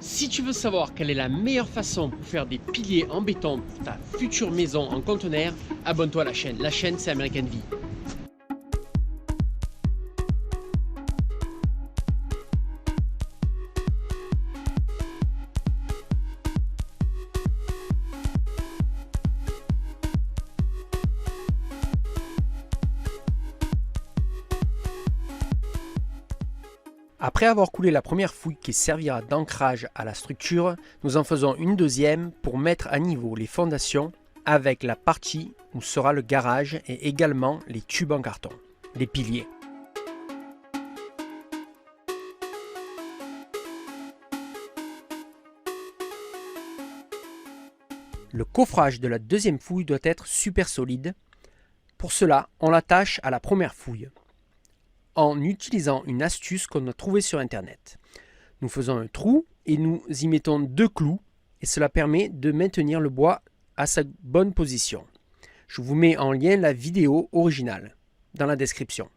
Si tu veux savoir quelle est la meilleure façon pour faire des piliers en béton pour ta future maison en conteneur, abonne-toi à la chaîne. La chaîne, c'est American V. Après avoir coulé la première fouille qui servira d'ancrage à la structure, nous en faisons une deuxième pour mettre à niveau les fondations avec la partie où sera le garage et également les tubes en carton, les piliers. Le coffrage de la deuxième fouille doit être super solide. Pour cela, on l'attache à la première fouille en utilisant une astuce qu'on a trouvée sur internet. Nous faisons un trou et nous y mettons 2 clous et cela permet de maintenir le bois à sa bonne position. Je vous mets en lien la vidéo originale dans la description.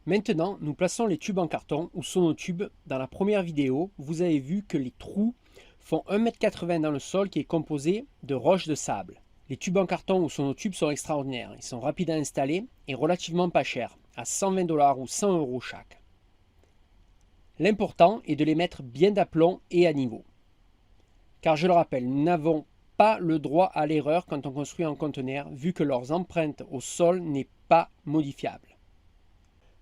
Maintenant, nous plaçons les tubes en carton ou sonotubes. Dans la première vidéo, vous avez vu que les trous font 1,80 m dans le sol qui est composé de roches de sable. Les tubes en carton ou sonotubes sont extraordinaires. Ils sont rapides à installer et relativement pas chers, à 120 $ ou 100 € chaque. L'important est de les mettre bien d'aplomb et à niveau. Car je le rappelle, nous n'avons pas le droit à l'erreur quand on construit un conteneur, vu que leurs empreintes au sol n'est pas modifiable.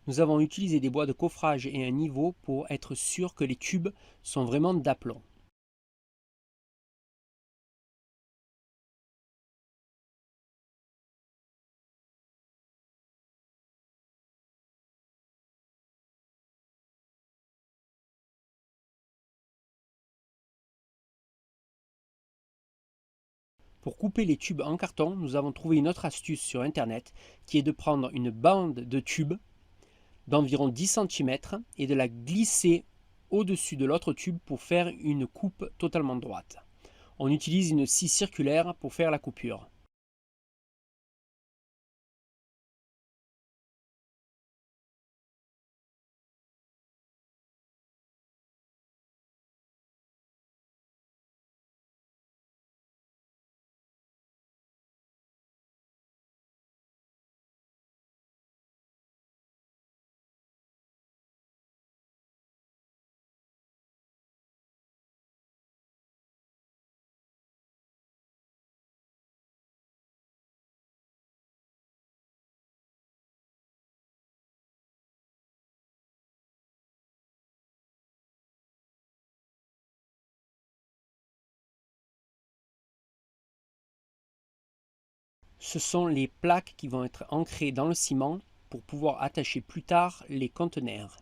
Nous avons utilisé des bois de coffrage et un niveau pour être sûr que les tubes sont vraiment d'aplomb. Pour couper les tubes en carton, nous avons trouvé une autre astuce sur internet qui est de prendre une bande de tubes d'environ 10 cm et de la glisser au-dessus de l'autre tube pour faire une coupe totalement droite. On utilise une scie circulaire pour faire la coupure. Ce sont les plaques qui vont être ancrées dans le ciment pour pouvoir attacher plus tard les conteneurs.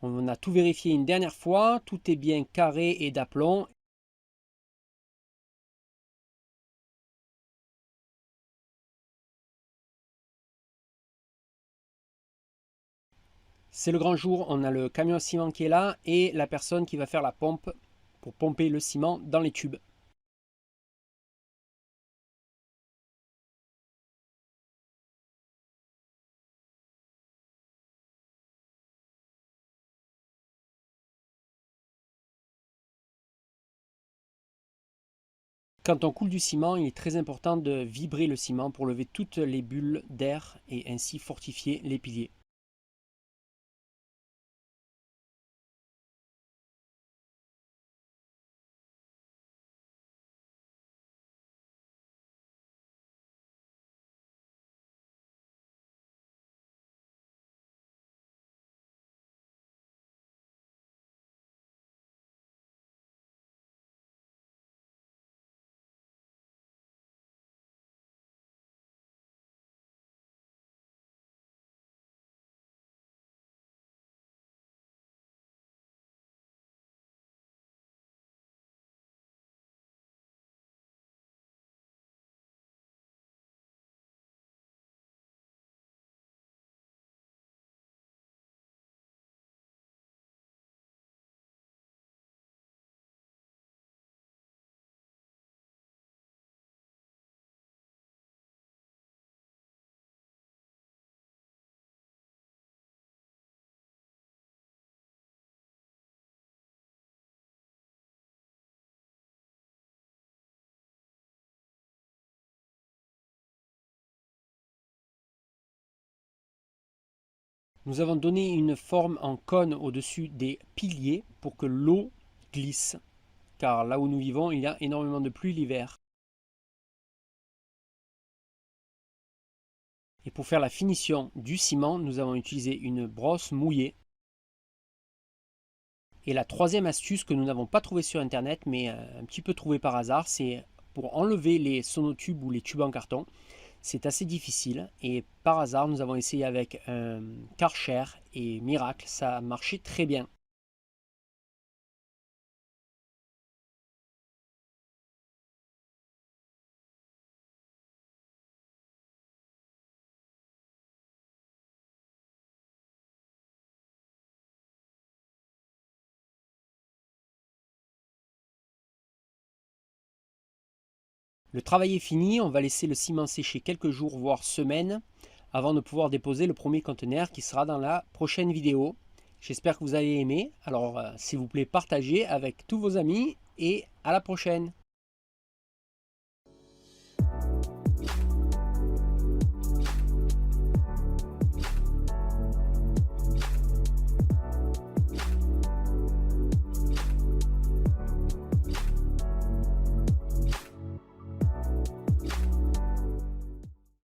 On a tout vérifié une dernière fois, tout est bien carré et d'aplomb. C'est le grand jour, on a le camion ciment qui est là et la personne qui va faire la pompe pour pomper le ciment dans les tubes. Quand on coule du ciment, il est très important de vibrer le ciment pour lever toutes les bulles d'air et ainsi fortifier les piliers. Nous avons donné une forme en cône au-dessus des piliers pour que l'eau glisse, car là où nous vivons, il y a énormément de pluie l'hiver. Et pour faire la finition du ciment, nous avons utilisé une brosse mouillée. Et la troisième astuce que nous n'avons pas trouvée sur internet, mais un petit peu trouvée par hasard, c'est pour enlever les sonotubes ou les tubes en carton. C'est assez difficile et par hasard nous avons essayé avec un Karcher et miracle, ça a marché très bien. Le travail est fini, on va laisser le ciment sécher quelques jours voire semaines avant de pouvoir déposer le premier conteneur qui sera dans la prochaine vidéo. J'espère que vous avez aimé, alors s'il vous plaît partagez avec tous vos amis et à la prochaine.